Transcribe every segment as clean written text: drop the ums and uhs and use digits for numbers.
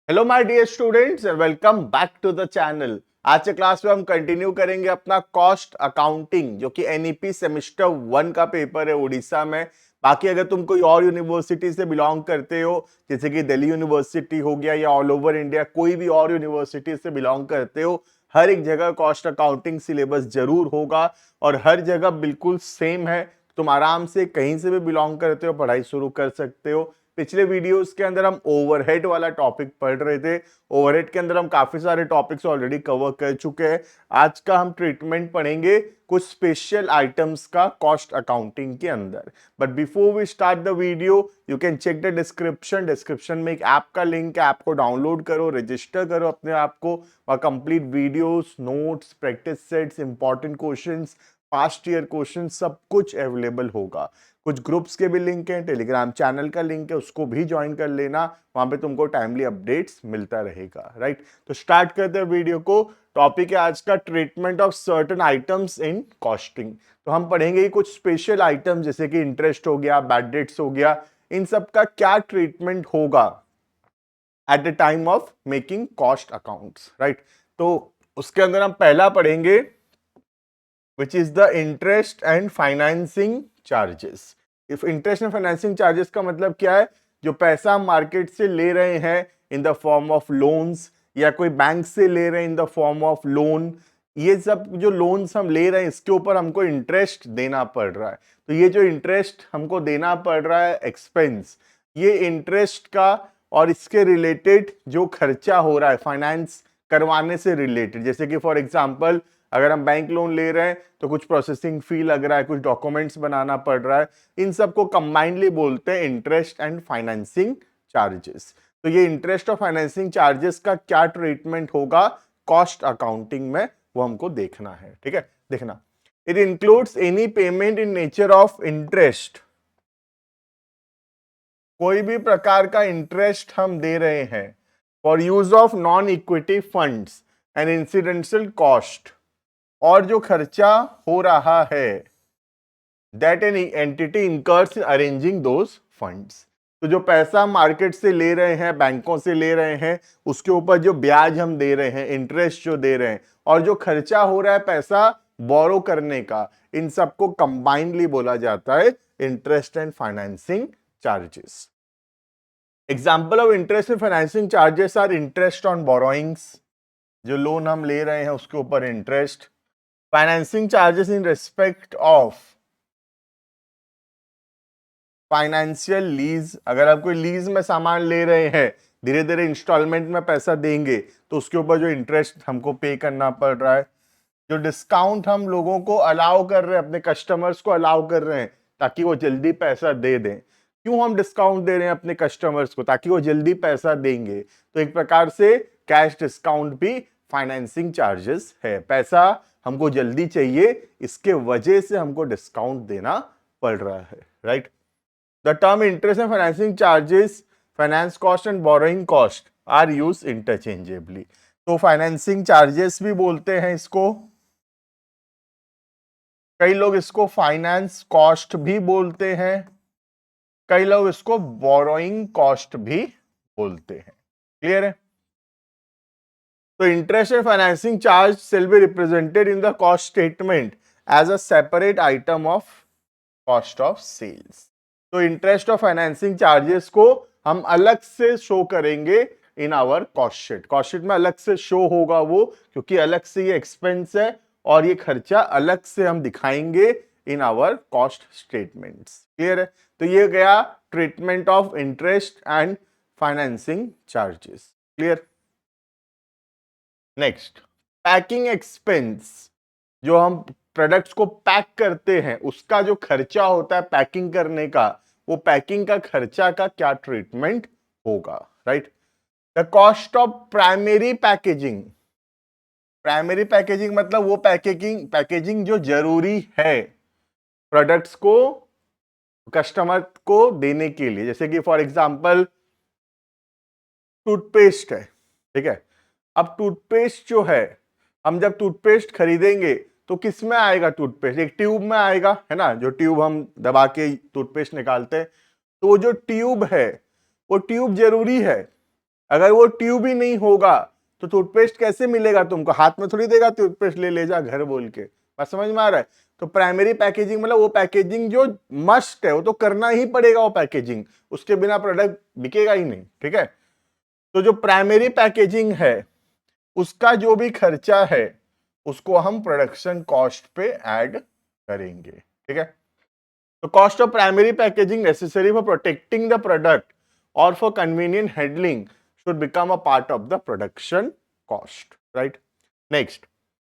Hello my dear students, welcome back to the channel. आज के class में हम कंटिन्यू करेंगे अपना कॉस्ट अकाउंटिंग, जो कि एनईपी सेमेस्टर 1 का पेपर है उड़ीसा में। बाकी अगर तुम कोई और यूनिवर्सिटी से बिलोंग करते हो, जैसे कि दिल्ली यूनिवर्सिटी हो गया या ऑल ओवर इंडिया कोई भी और यूनिवर्सिटी से बिलोंग करते हो, हर एक जगह कॉस्ट अकाउंटिंग सिलेबस जरूर होगा और हर जगह बिल्कुल सेम है। तुम आराम से कहीं से भी बिलोंग करते हो पढ़ाई शुरू कर सकते हो। पिछले वीडियोस के अंदर हम ओवरहेड वाला टॉपिक पढ़ रहे थे। ओवरहेड के अंदर हम काफी सारे टॉपिक्स ऑलरेडी कवर कर चुके हैं। आज का हम ट्रीटमेंट पढ़ेंगे कुछ स्पेशल आइटम्स का कॉस्ट अकाउंटिंग के अंदर। But before we start the video, you can check the description में एक ऐप का लिंक है। ऐप को डाउनलोड करो, रजिस्टर करो अपने आप को, और complete videos, notes, practice sets, important questions, past year question सब कुछ अवेलेबल होगा। कुछ ग्रुप्स के भी लिंक हैं, टेलीग्राम चैनल का लिंक है, उसको भी ज्वाइन कर लेना। वहां पे तुमको टाइमली अपडेट्स मिलता रहेगा। राइट, तो स्टार्ट करते हैं वीडियो को। टॉपिक है आज का treatment of certain items in costing. तो हम पढ़ेंगे कुछ स्पेशल आइटम जैसे कि इंटरेस्ट हो गया, बैड डेट्स हो गया, इन सब का क्या ट्रीटमेंट होगा at the time of making cost accounts. Right, तो उसके अंदर हम पहला पढ़ेंगे which is the interest and financing charges। If interest and financing charges का मतलब क्या है? जो पैसा हम मार्केट से ले रहे हैं in the form of loans, या कोई बैंक से ले रहे हैं in the form of loan, ये सब जो लोन्स हम ले रहे हैं इसके ऊपर हमको इंटरेस्ट देना पड़ रहा है। तो ये जो इंटरेस्ट हमको देना पड़ रहा है एक्सपेंस, ये इंटरेस्ट का और इसके रिलेटेड जो खर्चा हो रहा है फाइनेंस करवाने से रिलेटेड, जैसे कि फॉर एग्जांपल अगर हम बैंक लोन ले रहे हैं तो कुछ प्रोसेसिंग फी लग रहा है, कुछ डॉक्यूमेंट्स बनाना पड़ रहा है, इन सबको कंबाइनली बोलते हैं इंटरेस्ट एंड फाइनेंसिंग चार्जेस। तो ये इंटरेस्ट और फाइनेंसिंग चार्जेस का क्या ट्रीटमेंट होगा कॉस्ट अकाउंटिंग में, वो हमको देखना है। ठीक है, देखना, it includes any payment in nature of interest. कोई भी प्रकार का इंटरेस्ट हम दे रहे हैं for use of non equity funds and incidental cost, और जो खर्चा हो रहा है that an entity incurs arranging those funds. तो जो पैसा मार्केट से ले रहे हैं, बैंकों से ले रहे हैं, उसके ऊपर जो ब्याज हम दे रहे हैं, इंटरेस्ट जो दे रहे हैं, और जो खर्चा हो रहा है पैसा बोरो करने का, इन सबको कंबाइनली बोला जाता है interest and financing charges. Example of interest and financing charges are interest on borrowings, जो लोन हम ले रहे हैं उसके ऊपर interest. Financing charges in respect of financial lease, अगर आप कोई लीज में सामान ले रहे हैं, धीरे धीरे इंस्टॉलमेंट में पैसा देंगे तो उसके ऊपर जो इंटरेस्ट हमको पे करना पड़ रहा है। जो डिस्काउंट हम लोगों को अलाउ कर रहे हैं, अपने कस्टमर्स को अलाउ कर रहे हैं ताकि वो जल्दी पैसा दे दें। क्यों हम डिस्काउंट दे रहे हैं अपने कस्टमर्स को? ताकि वो जल्दी पैसा देंगे। तो एक प्रकार से कैश डिस्काउंट भी फाइनेंसिंग चार्जेस है। पैसा हमको जल्दी चाहिए, इसके वजह से हमको डिस्काउंट देना पड़ रहा है। Right, the term interest and financing charges, finance cost and borrowing cost are use interchangeably. तो फाइनेंसिंग चार्जेस भी बोलते हैं इसको, कई लोग इसको फाइनेंस कॉस्ट भी बोलते हैं, कई लोग इसको बोरोइंग कॉस्ट भी बोलते हैं। क्लियर है? तो interest and financing charge shall be represented in the cost statement as a separate item of cost of sales. तो इंटरेस्ट और फाइनेंसिंग चार्जेस को हम अलग से शो करेंगे in our cost sheet. Cost sheet में अलग से शो होगा वो, क्योंकि अलग से ये एक्सपेंस है और ये खर्चा अलग से हम दिखाएंगे in our cost statements. Clear है? तो ये गया treatment of interest and financing charges. Clear? Next, packing expense. जो हम प्रोडक्ट्स को पैक करते हैं उसका जो खर्चा होता है पैकिंग करने का, वो पैकिंग का खर्चा का क्या ट्रीटमेंट होगा? Right, the cost of primary packaging. Primary packaging मतलब वो पैकेजिंग जो जरूरी है प्रोडक्ट्स को कस्टमर को देने के लिए। जैसे कि फॉर एग्जांपल टूथपेस्ट है, ठीक है। अब टूथपेस्ट जो है, हम जब टूथपेस्ट खरीदेंगे तो किस में आएगा? टूथपेस्ट एक ट्यूब में आएगा, है ना, जो ट्यूब हम दबा के टूथपेस्ट निकालते हैं। तो वो जो ट्यूब है वो ट्यूब जरूरी है, अगर वो ट्यूब ही नहीं होगा तो टूथपेस्ट कैसे मिलेगा तुमको? हाथ में थोड़ी देगा टूथपेस्ट, ले जा घर बोल के। बात समझ में आ रहा है? तो प्राइमरी पैकेजिंग मतलब वो पैकेजिंग जो मस्ट है, वो तो करना ही पड़ेगा वो पैकेजिंग, उसके बिना प्रोडक्ट बिकेगा ही नहीं, ठीक है। तो जो प्राइमरी पैकेजिंग है उसका जो भी खर्चा है उसको हम प्रोडक्शन कॉस्ट पे ऐड करेंगे, ठीक है। तो cost of primary packaging necessary for protecting the product और for convenient handling should become a part of the production cost, right? Next,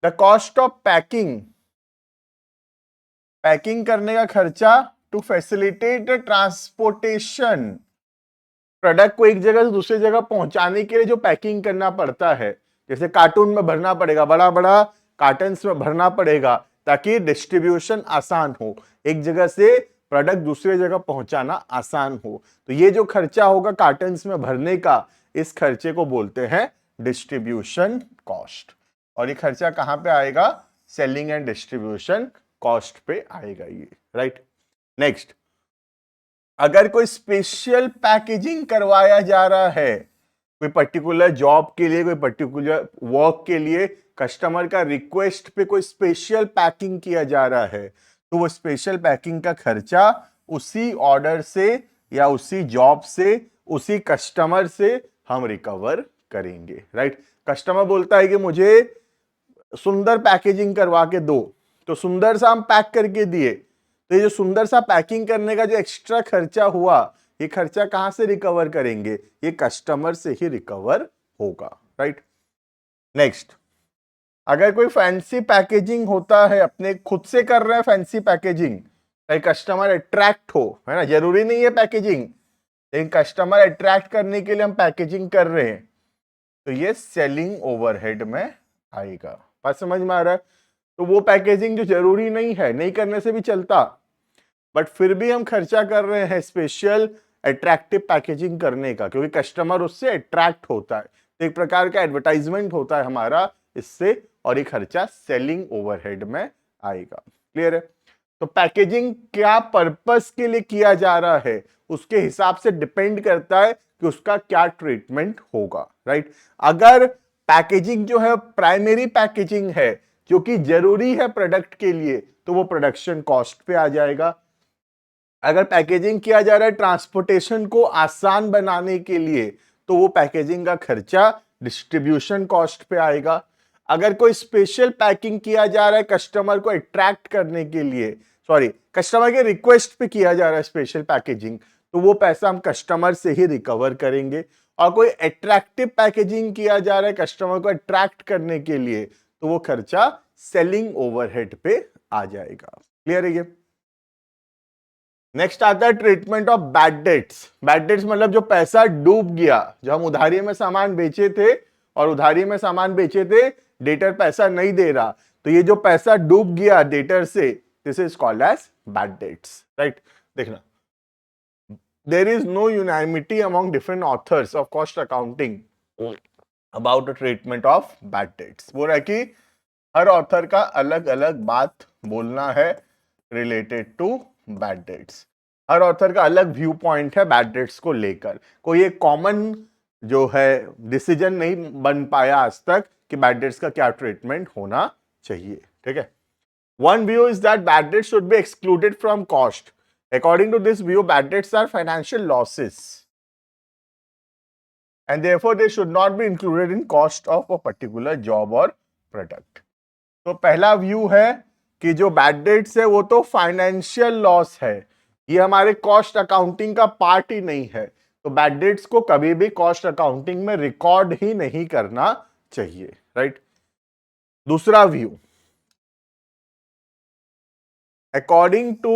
the cost of packing. Packing करने का खर्चा टू फैसिलिटेट ट्रांसपोर्टेशन, प्रोडक्ट को एक जगह से दूसरी जगह पहुंचाने के लिए जो पैकिंग करना पड़ता है, जैसे कार्टून में भरना पड़ेगा, बड़ा बड़ा कार्टन्स में भरना पड़ेगा ताकि डिस्ट्रीब्यूशन आसान हो, एक जगह से प्रोडक्ट दूसरी जगह पहुंचाना आसान हो। तो ये जो खर्चा होगा कार्टन्स में भरने का, इस खर्चे को बोलते हैं डिस्ट्रीब्यूशन कॉस्ट। और ये खर्चा कहां पे आएगा? सेलिंग एंड डिस्ट्रीब्यूशन कॉस्ट पे आएगा ये, राइट। नेक्स्ट, अगर कोई स्पेशल पैकेजिंग करवाया जा रहा है, कोई पर्टिकुलर जॉब के लिए, कोई पर्टिकुलर वर्क के लिए, कस्टमर का रिक्वेस्ट पे कोई स्पेशल पैकिंग किया जा रहा है, तो वो स्पेशल पैकिंग का खर्चा उसी ऑर्डर से या उसी जॉब से, उसी कस्टमर से हम रिकवर करेंगे, राइट। कस्टमर बोलता है कि मुझे सुंदर पैकेजिंग करवा के दो, तो सुंदर सा हम पैक करके दिए, तो ये जो सुंदर सा पैकिंग करने का जो एक्स्ट्रा खर्चा हुआ, ये खर्चा कहां से रिकवर करेंगे? ये कस्टमर से ही रिकवर होगा, राइट। नेक्स्ट, अगर कोई फैंसी पैकेजिंग होता है, अपने खुद से कर रहे हैं फैंसी पैकेजिंग, कस्टमर अट्रैक्ट हो, है ना, जरूरी नहीं है पैकेजिंग, लेकिन कस्टमर अट्रैक्ट करने के लिए हम पैकेजिंग कर रहे हैं, तो ये सेलिंग ओवरहेड में आएगा। बात समझ में आ रहा है? तो वो पैकेजिंग जो जरूरी नहीं है, नहीं करने से भी चलता, बट फिर भी हम खर्चा कर रहे हैं स्पेशल अट्रैक्टिव पैकेजिंग करने का, क्योंकि कस्टमर उससे अट्रैक्ट होता है, तो एक प्रकार का एडवर्टाइजमेंट होता है हमारा इससे, और ये खर्चा सेलिंग ओवरहेड में आएगा। क्लियर है? तो पैकेजिंग क्या पर्पस के लिए किया जा रहा है, उसके हिसाब से डिपेंड करता है कि उसका क्या ट्रीटमेंट होगा, राइट। अगर पैकेजिंग जो है प्राइमरी पैकेजिंग है, जो कि जरूरी है प्रोडक्ट के लिए, तो वो प्रोडक्शन कॉस्ट पे आ जाएगा। अगर पैकेजिंग किया जा रहा है ट्रांसपोर्टेशन को आसान बनाने के लिए, तो वो पैकेजिंग का खर्चा डिस्ट्रीब्यूशन कॉस्ट पे आएगा। अगर कोई स्पेशल पैकिंग किया जा रहा है कस्टमर को अट्रैक्ट करने के लिए, सॉरी, कस्टमर के रिक्वेस्ट पे किया जा रहा है स्पेशल पैकेजिंग, तो वो पैसा हम कस्टमर से ही रिकवर करेंगे। और कोई अट्रैक्टिव पैकेजिंग किया जा रहा है कस्टमर को अट्रैक्ट करने के लिए, तो वो खर्चा सेलिंग ओवरहेड पे आ जाएगा। क्लियर है ये? नेक्स्ट आता है treatment of bad dates. Bad debts मतलब जो पैसा डूब गया, जो हम उधारी में सामान बेचे थे और उधारी में सामान बेचे थे, डेटर पैसा नहीं दे रहा, तो ये जो पैसा डूब गया डेटर से, this is called as bad debts, right. देखना, there is no unanimity among different authors of cost accounting about the treatment of bad debts. वो है कि हर ऑथर का अलग अलग बात बोलना है रिलेटेड टू बैड डेट्स। हर ऑथर का अलग व्यू पॉइंट है बैड डेट्स को लेकर, कोई एक कॉमन जो है डिसीजन नहीं बन पाया आज तक कि बैड डेट्स का क्या ट्रीटमेंट होना चाहिए, ठीक है। One view is that bad debts should be excluded from cost. According to this view, bad debts are financial losses and therefore they should not be included in cost of a particular job or product. तो पहला view है कि जो bad debts है वो तो financial loss है, ये हमारे कॉस्ट अकाउंटिंग का पार्ट ही नहीं है, तो बैड डेट्स को कभी भी कॉस्ट अकाउंटिंग में रिकॉर्ड ही नहीं करना चाहिए, राइट। दूसरा view, according to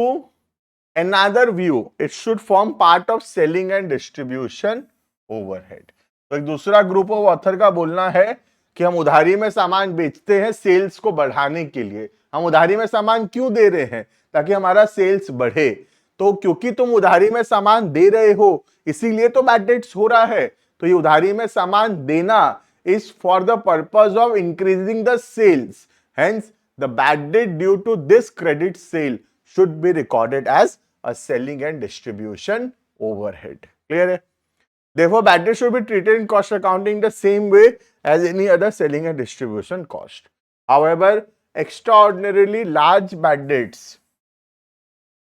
another view, it should form part of selling and distribution overhead. तो एक दूसरा ग्रुप ऑफ ऑथर का बोलना है कि हम उधारी में सामान बेचते हैं सेल्स को बढ़ाने के लिए। हम उधारी में सामान क्यों दे रहे हैं? ताकि हमारा सेल्स बढ़े। तो क्योंकि तुम उधारी में सामान दे रहे हो, इसीलिए तो बैड डेट्स हो रहा है। तो ये उधारी में सामान देना is for the purpose of increasing the sales, hence the bad debt due to this credit sale should be recorded as a selling and distribution overhead. Clear है? Therefore, bad debt should be treated in cost accounting the same way as any other selling and distribution cost. However, extraordinarily large bad debts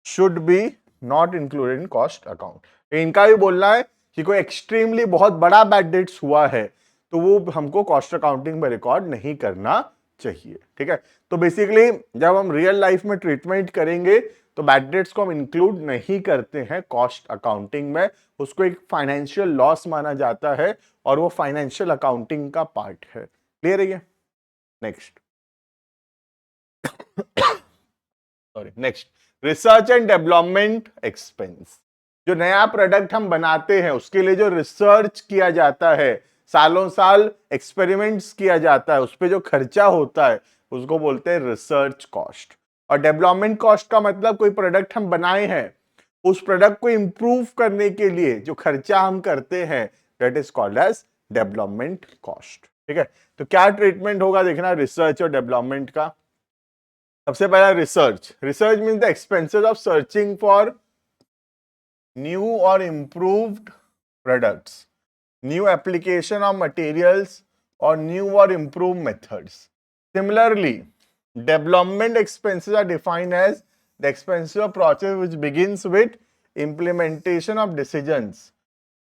should be not included in cost account. इनका भी बोलना है कि कोई extremely बहुत बड़ा bad debts हुआ है तो वो हमको कॉस्ट अकाउंटिंग में रिकॉर्ड नहीं करना चाहिए, ठीक है। तो बेसिकली जब हम रियल लाइफ में ट्रीटमेंट करेंगे तो बैड डेट्स को हम इंक्लूड नहीं करते हैं कॉस्ट अकाउंटिंग में, उसको एक फाइनेंशियल लॉस माना जाता है और वो फाइनेंशियल अकाउंटिंग का पार्ट है। क्लियर है ये? Next sorry next research and development expense. जो नया प्रोडक्ट हम बनाते हैं उसके लिए जो रिसर्च किया जाता है, सालों साल एक्सपेरिमेंट्स किया जाता है, उस पर जो खर्चा होता है उसको बोलते हैं रिसर्च कॉस्ट। और डेवलपमेंट कॉस्ट का मतलब कोई प्रोडक्ट हम बनाए हैं, उस प्रोडक्ट को इंप्रूव करने के लिए जो खर्चा हम करते हैं that is called as development cost, ठीक है। तो क्या ट्रीटमेंट होगा देखना रिसर्च और डेवलपमेंट का। सबसे पहला research means the expenses of searching for new और improved products, new application of materials और न्यू और improve methods. Similarly development expenses are defined as the expenses of process which begins with implementation of decisions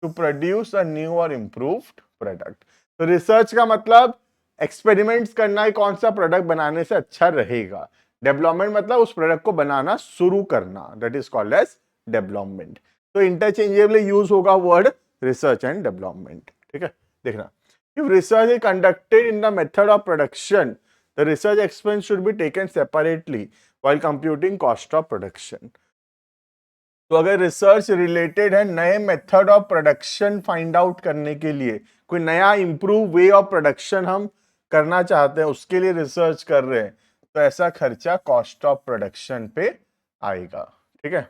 to produce a new or improved product. तो research का मतलब experiments करना है कौन सा product बनाने से अच्छा रहेगा, डेवलपमेंट मतलब उस प्रोडक्ट को बनाना शुरू करना, that is called as development. तो इंटरचेंजेबली यूज होगा वर्ड रिसर्च एंड डेवलपमेंट, ठीक है। देखना if research is conducted in the method of production the research expense should be taken separately while computing cost of production. तो अगर research related है नए method of production find out करने के लिए, कोई नया इंप्रूव वे ऑफ प्रोडक्शन हम करना चाहते हैं उसके लिए रिसर्च कर रहे हैं, तो ऐसा खर्चा कॉस्ट ऑफ प्रोडक्शन पे आएगा, ठीक है।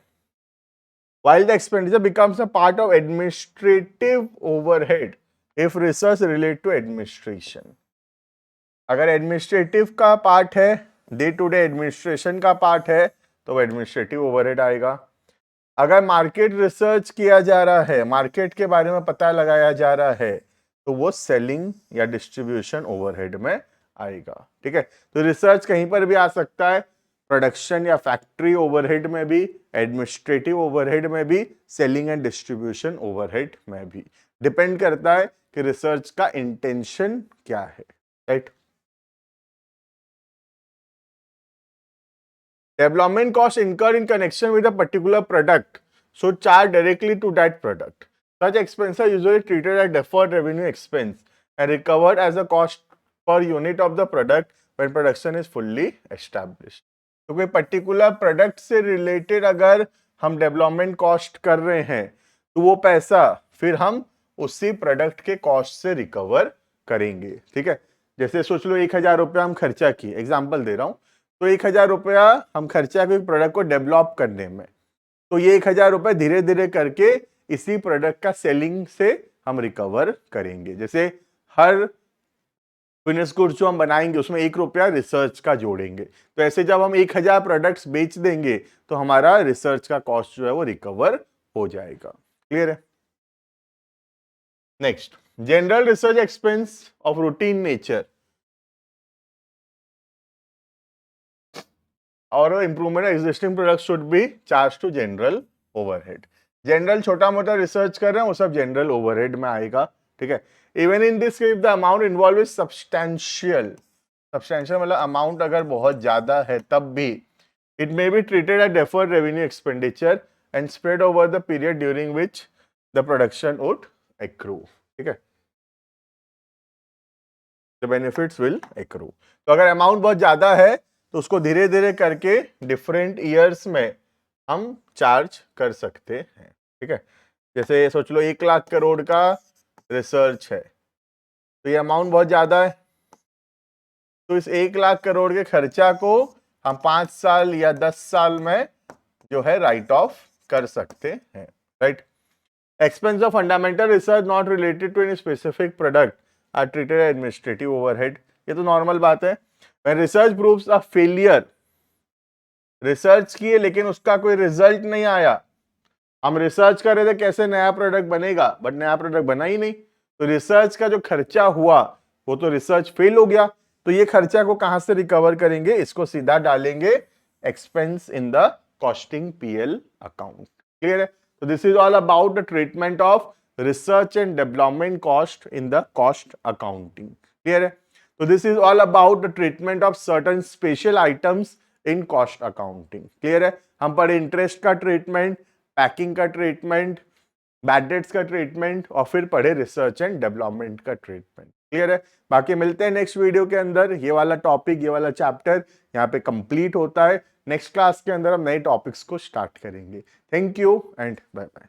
While the expenditure becomes a part of administrative overhead if research relate to administration. अगर एडमिनिस्ट्रेटिव का पार्ट है, डे टू डे एडमिनिस्ट्रेशन का पार्ट है तो वो एडमिनिस्ट्रेटिव ओवरहेड आएगा। अगर मार्केट रिसर्च किया जा रहा है, मार्केट के बारे में पता लगाया जा रहा है तो वो सेलिंग या डिस्ट्रीब्यूशन ओवरहेड में आएगा, ठीक है। तो रिसर्च कहीं पर भी आ सकता है, प्रोडक्शन या फैक्ट्री ओवरहेड में भी, एडमिनिस्ट्रेटिव ओवरहेड में भी, सेलिंग एंड डिस्ट्रीब्यूशन ओवरहेड में भी। डिपेंड करता है कि रिसर्च का इंटेंशन क्या है, right. Development costs incurred in connection with a particular product should charge directly to that product. Such expenses are usually treated as deferred revenue expense and recovered as a cost per unit of the product when production is fully established. तो कोई particular product से related अगर हम development cost कर रहे हैं तो वो पैसा फिर हम उसी प्रोडक्ट के कॉस्ट से रिकवर करेंगे, ठीक है। जैसे सोच लो 1000 रुपया हम खर्चा किए, एग्जाम्पल दे रहा हूं, तो 1000 रुपया हम खर्चा कोई प्रोडक्ट को डेवलप करने में, तो ये 1000 रुपये धीरे धीरे करके इसी प्रोडक्ट का सेलिंग से हम रिकवर करेंगे। जैसे हर फिनिश गुड्स जो हम बनाएंगे उसमें 1 रुपया रिसर्च का जोड़ेंगे, तो ऐसे जब हम 1000 प्रोडक्ट्स बेच देंगे तो हमारा रिसर्च का कॉस्ट जो है वो रिकवर हो जाएगा। क्लियर है? Next, general research expense of routine nature और improvement existing product should be charge to general overhead. General छोटा मोटा रिसर्च कर रहे हैं वो सब जनरल ओवरहेड में आएगा, ठीक है। Even in this case the amount involve is substantial मतलब अमाउंट अगर बहुत ज्यादा है तब भी it may be treated as deferred revenue expenditure and spread over the period during which the production would accrue, ठीक है। The benefits will accrue. तो अगर अमाउंट बहुत ज्यादा है तो उसको धीरे धीरे करके डिफरेंट ईयर्स में हम चार्ज कर सकते हैं, ठीक है। जैसे सोच लो 1 लाख करोड़ का रिसर्च है तो ये अमाउंट बहुत ज्यादा है, तो इस 1 लाख करोड़ के खर्चा को हम 5 साल या 10 साल में जो है राइट ऑफ कर सकते हैं, right. Expense of fundamental research not related to any specific product are treated administrative overhead. ये तो नॉर्मल बात है। When research proves a failure, research किए लेकिन उसका कोई रिजल्ट नहीं आया, हम रिसर्च कर रहे थे कैसे नया प्रोडक्ट बनेगा, बट नया प्रोडक्ट बना ही नहीं, तो रिसर्च का जो खर्चा हुआ वो तो रिसर्च फेल हो गया। तो ये खर्चा को कहां से रिकवर करेंगे, इसको सीधा डालेंगे expense in the costing PL account. Clear है? तो this is all about the treatment of research and development cost in the cost accounting. Clear है? तो this is all about the treatment of certain special items in cost accounting. Clear है? हम पढ़े interest का treatment, packing का treatment, bad debts का treatment, और फिर पढ़े रिसर्च एंड डेवलपमेंट का ट्रीटमेंट। क्लियर है? बाकी मिलते हैं नेक्स्ट वीडियो के अंदर। ये वाला टॉपिक, ये वाला चैप्टर यहाँ पे कंप्लीट होता है। नेक्स्ट क्लास के अंदर हम नए टॉपिक्स को स्टार्ट करेंगे। Thank you and bye bye.